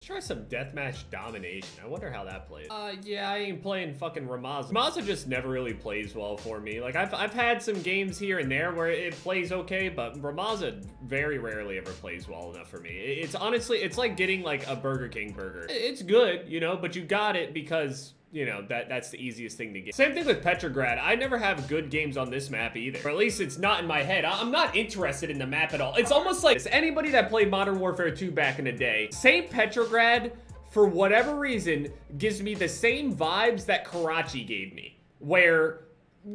Try some deathmatch domination. I wonder how that plays. Yeah, I ain't playing fucking Ramaza. Ramaza just never really plays well for me. Like, I've had some games here and there where it plays okay, but Ramaza very rarely ever plays well enough for me. It's honestly, it's like getting like a Burger King burger. It's good, you know, but you got it because, you know, that's the easiest thing to get. Same thing with Petrograd. I never have good games on this map either. Or at least it's not in my head. I'm not interested in the map at all. It's almost like anybody that played Modern Warfare 2 back in the day, St. Petrograd, for whatever reason, gives me the same vibes that Karachi gave me. Where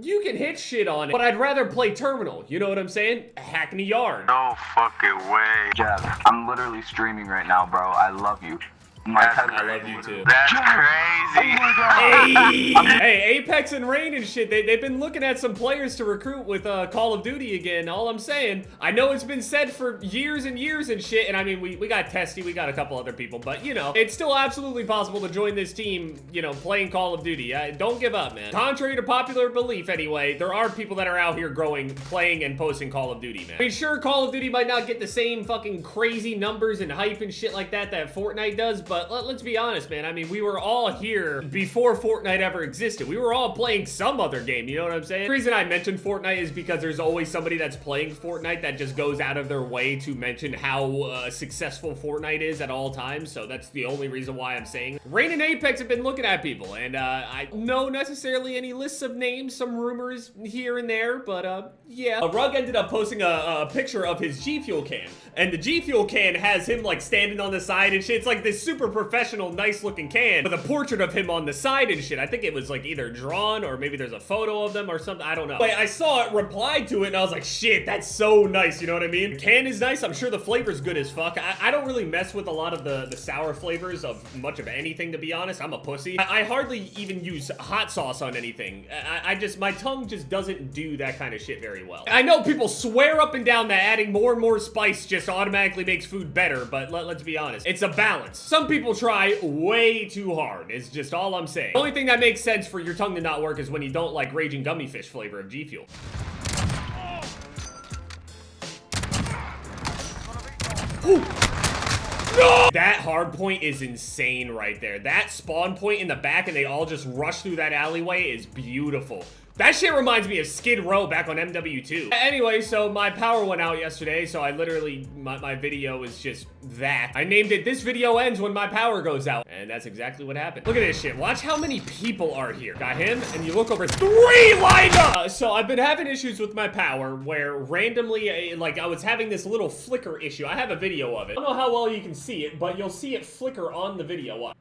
you can hit shit on it, but I'd rather play Terminal. You know what I'm saying? Hackney Yard. No fucking way. Jev, I'm literally streaming right now, bro. I love you. I love you too. That's crazy. Oh my God. Hey, Apex and Rain and shit, they've been looking at some players to recruit with Call of Duty again. All I'm saying, I know it's been said for years and years and shit, and I mean, we got Testy, we got a couple other people, but you know, it's still absolutely possible to join this team, you know, playing Call of Duty. Don't give up, man. Contrary to popular belief anyway, there are people that are out here playing and posting Call of Duty, man. I mean, sure, Call of Duty might not get the same fucking crazy numbers and hype and shit like that Fortnite does, but let's be honest, man. I mean, we were all here before Fortnite ever existed. We were all playing some other game, you know what I'm saying? The reason I mentioned Fortnite is because there's always somebody that's playing Fortnite that just goes out of their way to mention how successful Fortnite is at all times, so that's the only reason why I'm saying. Rain and Apex have been looking at people, and I don't know necessarily any lists of names, some rumors here and there, but yeah. Rug ended up posting a picture of his GFUEL can, and the GFUEL can has him like standing on the side and shit. It's like this super professional, nice looking can with a portrait of him on the side and shit. I think it was like either drawn or maybe there's a photo of them or something. I don't know. But I saw it, replied to it, and I was like, shit, that's so nice. You know what I mean? The can is nice. I'm sure the flavor's good as fuck. I don't really mess with a lot of the sour flavors of much of anything, to be honest. I'm a pussy. I hardly even use hot sauce on anything. My tongue just doesn't do that kind of shit very well. I know people swear up and down that adding more and more spice just automatically makes food better, but let's be honest. It's a balance. Some people try way too hard. It's just all I'm saying. The only thing that makes sense for your tongue to not work is when you don't like Raging Gummy Fish flavor of GFUEL. Ooh. No! That hard point is insane right there. That spawn point in the back and they all just rush through that alleyway is beautiful. That shit reminds me of Skid Row back on MW2. Anyway, so my power went out yesterday, so I literally, my video is just that. I named it, "This video ends when my power goes out." And that's exactly what happened. Look at this shit. Watch how many people are here. Got him, and you look over, 3 lined up! So I've been having issues with my power where randomly, like I was having this little flicker issue. I have a video of it. I don't know how well you can see it, but you'll see it flicker on the video. Watch.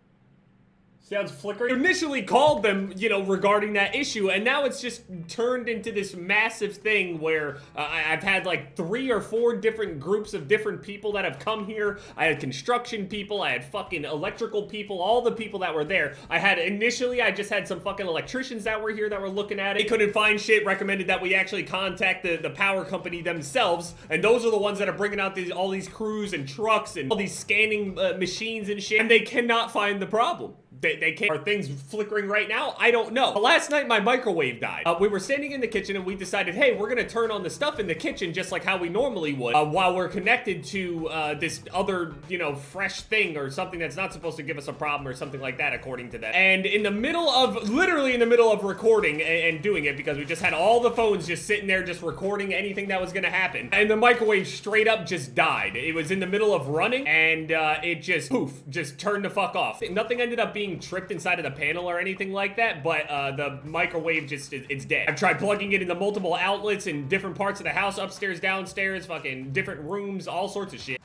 See how it's flickering? I initially called them, you know, regarding that issue, and now it's just turned into this massive thing where I've had like 3 or 4 different groups of different people that have come here. I had construction people, I had fucking electrical people, all the people that were there. Initially, I just had some fucking electricians that were here that were looking at it. They couldn't find shit, recommended that we actually contact the power company themselves, and those are the ones that are bringing out all these crews and trucks and all these scanning machines and shit, and they cannot find the problem. They can't. Are things flickering right now? I don't know. But last night, my microwave died. We were standing in the kitchen and we decided, hey, we're gonna turn on the stuff in the kitchen just like how we normally would while we're connected to this other, you know, fresh thing or something that's not supposed to give us a problem or something like that, according to them. And in the middle of, literally in the middle of recording and doing it, because we just had all the phones just sitting there just recording anything that was gonna happen, and the microwave straight up just died. It was in the middle of running and it just, poof, just turned the fuck off. Nothing ended up being tripped inside of the panel or anything like that, but the microwave just, it's dead. I've tried plugging it into multiple outlets in different parts of the house, upstairs, downstairs, fucking different rooms, all sorts of shit.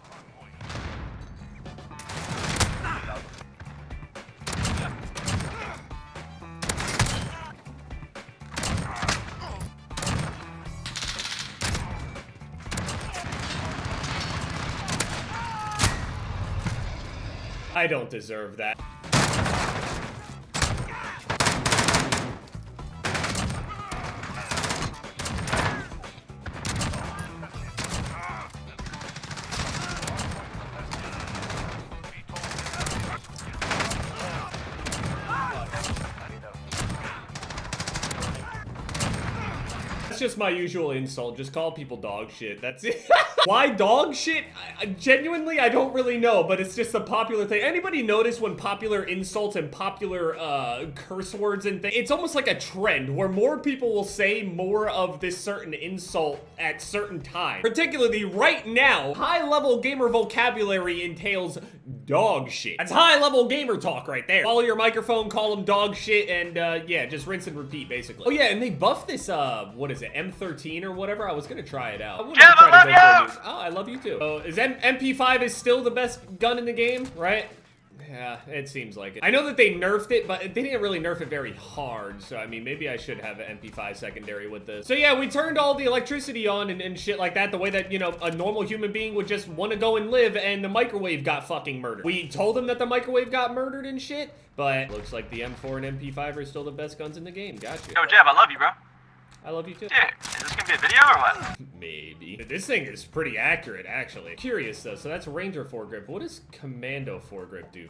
I don't deserve that. That's just my usual insult. Just call people dog shit. That's it. Why dog shit? Genuinely, I don't really know, but it's just a popular thing. Anybody notice when popular insults and popular curse words and things, it's almost like a trend where more people will say more of this certain insult at certain times. Particularly right now, high-level gamer vocabulary entails dog shit. That's high-level gamer talk right there. Follow your microphone, call them dog shit, and yeah, just rinse and repeat, basically. Oh yeah, and they buffed this, what is it, M13 or whatever? I was gonna try it out. Jev, I love you! Oh, I love you too. So, is MP5 is still the best gun in the game, right? Yeah, it seems like it. I know that they nerfed it, but they didn't really nerf it very hard. So, I mean, maybe I should have an MP5 secondary with this. So, yeah, we turned all the electricity on and shit like that, the way that, you know, a normal human being would just want to go and live, and the microwave got fucking murdered. We told them that the microwave got murdered and shit, but looks like the M4 and MP5 are still the best guns in the game. Gotcha. Yo, Jev, I love you, bro. I love you too. Dude, is this gonna be a video or what? Maybe. This thing is pretty accurate, actually. Curious, though. So that's Ranger foregrip. What does Commando foregrip do?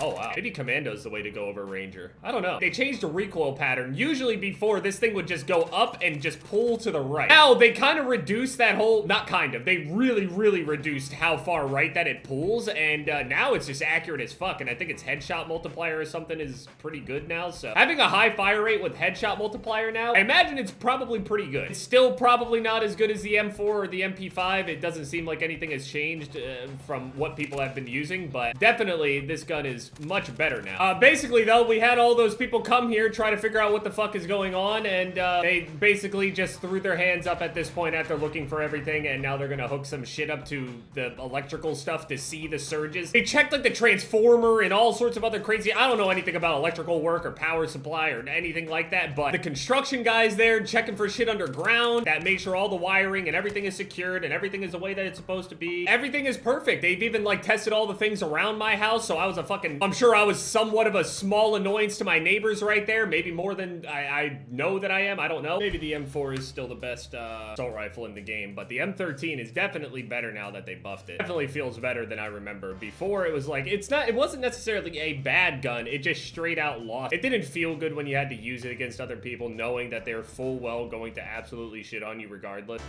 Oh, wow. Maybe Commando's the way to go over Ranger. I don't know. They changed the recoil pattern. Usually before, this thing would just go up and just pull to the right. Now, they kind of reduced that whole... Not kind of. They really, really reduced how far right that it pulls, and now it's just accurate as fuck, and I think its headshot multiplier or something is pretty good now, so... Having a high fire rate with headshot multiplier now, I imagine it's probably pretty good. It's still probably not as good as the M4 or the MP5. It doesn't seem like anything has changed from what people have been using, but definitely this gun is much better now. Basically, though, we had all those people come here, try to figure out what the fuck is going on, and they basically just threw their hands up at this point after looking for everything, and now they're gonna hook some shit up to the electrical stuff to see the surges. They checked, like, the transformer and all sorts of other crazy... I don't know anything about electrical work or power supply or anything like that, but the construction guys there checking for shit underground that made sure all the wiring and everything is secured and everything is the way that it's supposed to be. Everything is perfect. They've even, like, tested all the things around my house, so I was a fucking... I'm sure I was somewhat of a small annoyance to my neighbors right there. Maybe more than I know that I am. I don't know. Maybe the M4 is still the best assault rifle in the game, but the M13 is definitely better now that they buffed it. Definitely feels better than I remember. Before, it was like, it wasn't necessarily a bad gun. It just straight out lost. It didn't feel good when you had to use it against other people, knowing that they're full well going to absolutely shit on you regardless.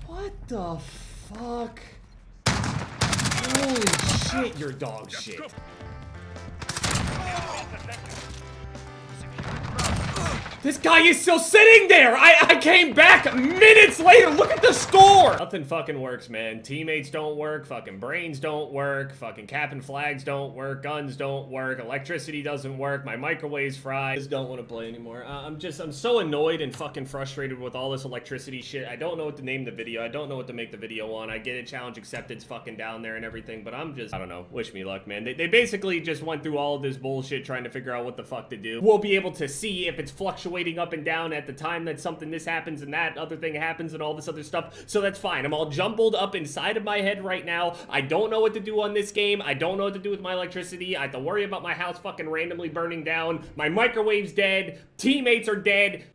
What the fuck? Holy shit, you're dog shit. This guy is still sitting there! I came back minutes later! Look at the score! Nothing fucking works, man. Teammates don't work, fucking brains don't work, fucking cap and flags don't work, guns don't work, electricity doesn't work, my microwave's fried. I just don't want to play anymore. I'm so annoyed and fucking frustrated with all this electricity shit. I don't know what to name the video. I don't know what to make the video on. I get it, challenge accepted's fucking down there and everything, but I'm just, I don't know. Wish me luck, man. They basically just went through all of this bullshit trying to figure out what the fuck to do. We'll be able to see if it's fluctuating up and down at the time that something this happens and that other thing happens and all this other stuff, so that's fine. I'm all jumbled up inside of my head right now. I don't know what to do on this game. I don't know what to do with my electricity. I have to worry about my house fucking randomly burning down. My microwave's dead. Teammates are dead.